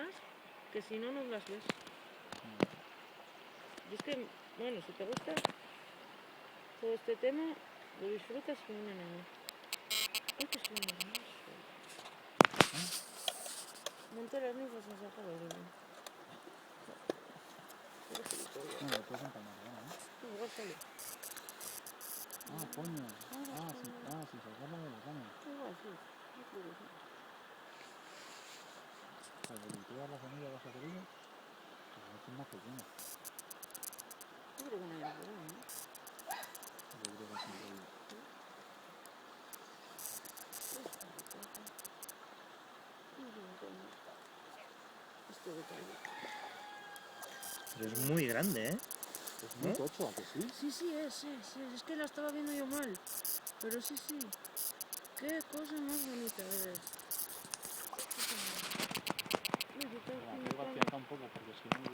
cosas que si no, no las ves. Y es que, bueno, si te gusta todo este tema, lo disfrutas como una niña. Ay, que son hermosos. Monté las ninfas sin sacar el hilo. Bueno, lo puedes empañar ahora, ¿no? No, igual sale. Coño. Sí, sacarla de la cámara. Igual sí. Yo creo que sí. Vale, y todas las semillas vas a hacer ello, pues a ver si es más pequeña. Yo creo que no hay nada por ahí, ¿no? Yo creo que es un rollo. Este detalle. Pero es muy grande, ¿eh? Es muy tocho, ¿a que sí? Sí, es. Es que la estaba viendo yo mal. Pero sí. Qué cosa más bonita es.